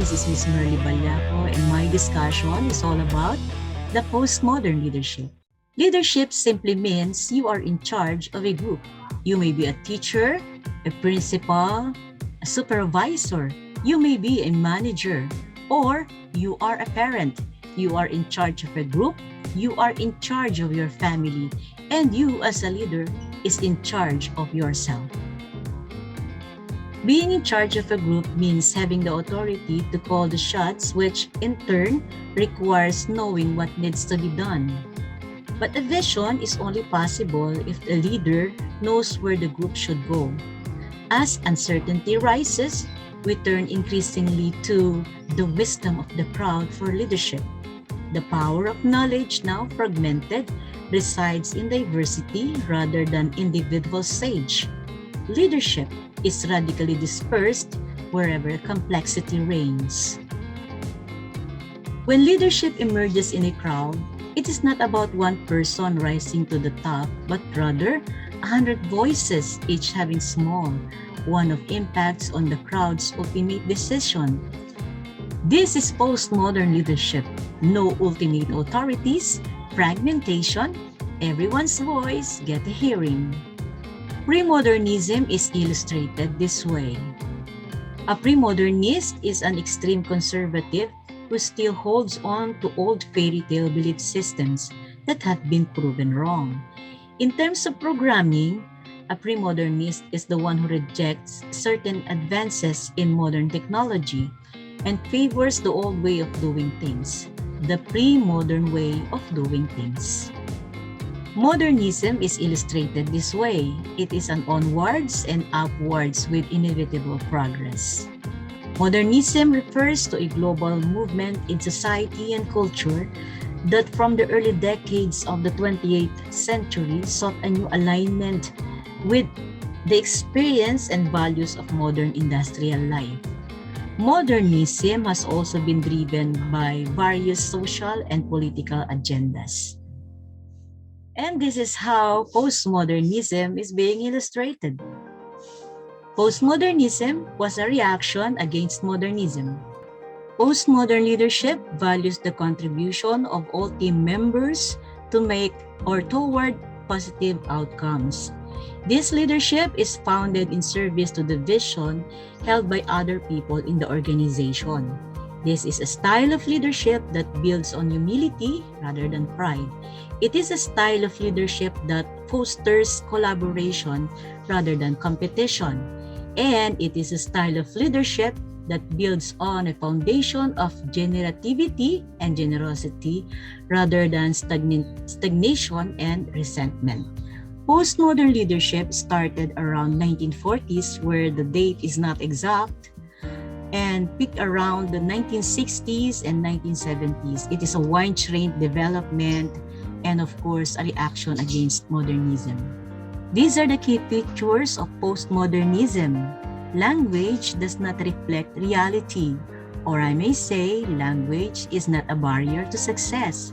This is Ms. Merly Balyaco, and my discussion is all about the postmodern leadership. Leadership simply means you are in charge of a group. You may be a teacher, a principal, a supervisor. You may be a manager, or you are a parent. You are in charge of a group. You are in charge of your family, and you as a leader is in charge of yourself. Being in charge of a group means having the authority to call the shots, which in turn requires knowing what needs to be done. But a vision is only possible if the leader knows where the group should go. As uncertainty rises, we turn increasingly to the wisdom of the crowd for leadership. The power of knowledge, now fragmented, resides in diversity rather than individual sage. Leadership is radically dispersed wherever complexity reigns. When leadership emerges in a crowd, it is not about one person rising to the top, but rather 100 voices, each having small, one-off impacts on the crowd's ultimate decision. This is postmodern leadership. No ultimate authorities, fragmentation, everyone's voice get a hearing. Premodernism is illustrated this way. A premodernist is an extreme conservative who still holds on to old fairy tale belief systems that have been proven wrong. In terms of programming, a premodernist is the one who rejects certain advances in modern technology and favors the old way of doing things, the pre-modern way of doing things. Modernism is illustrated this way. It is an onwards and upwards with inevitable progress. Modernism refers to a global movement in society and culture that from the early decades of the 28th century sought a new alignment with the experience and values of modern industrial life. Modernism has also been driven by various social and political agendas. And this is how postmodernism is being illustrated. Postmodernism was a reaction against modernism. Postmodern leadership values the contribution of all team members to make or toward positive outcomes. This leadership is founded in service to the vision held by other people in the organization. This is a style of leadership that builds on humility rather than pride. It is a style of leadership that fosters collaboration rather than competition. And it is a style of leadership that builds on a foundation of generativity and generosity rather than stagnation and resentment. Postmodern leadership started around 1940s, where the date is not exact, and peaked around the 1960s and 1970s. It is a wide-range development and of course a reaction against modernism. These are the key features of postmodernism. Language does not reflect reality, or I may say language is not a barrier to success.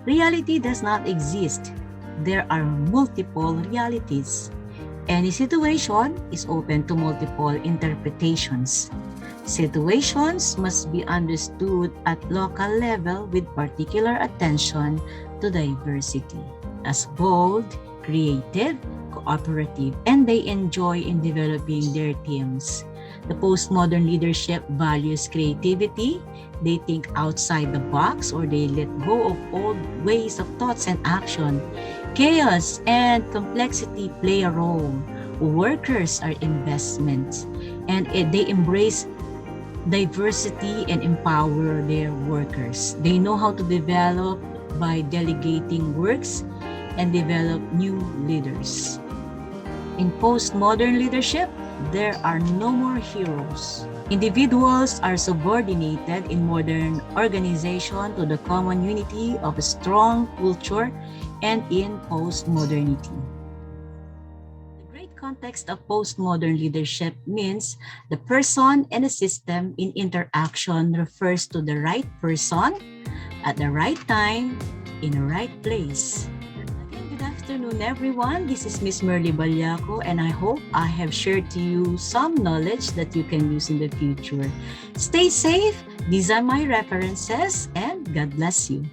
Reality does not exist. There are multiple realities. Any situation is open to multiple interpretations. Situations must be understood at local level with particular attention to diversity as bold, creative, cooperative, and they enjoy in developing their teams. The postmodern leadership values creativity. They think outside the box, or they let go of old ways of thoughts and action. Chaos and complexity play a role. Workers are investments, and they embrace diversity and empower their workers. They know how to develop by delegating works and develop new leaders. In postmodern leadership, there are no more heroes. Individuals are subordinated in modern organization to the common unity of a strong culture and in postmodernity. The great context of postmodern leadership means the person and a system in interaction refers to the right person at the right time in the right place. Again, good afternoon. afternoon, everyone. This is Miss Merly Balyaco, and I hope I have shared to you some knowledge that you can use in the future. Stay safe. These are my references, and God bless you.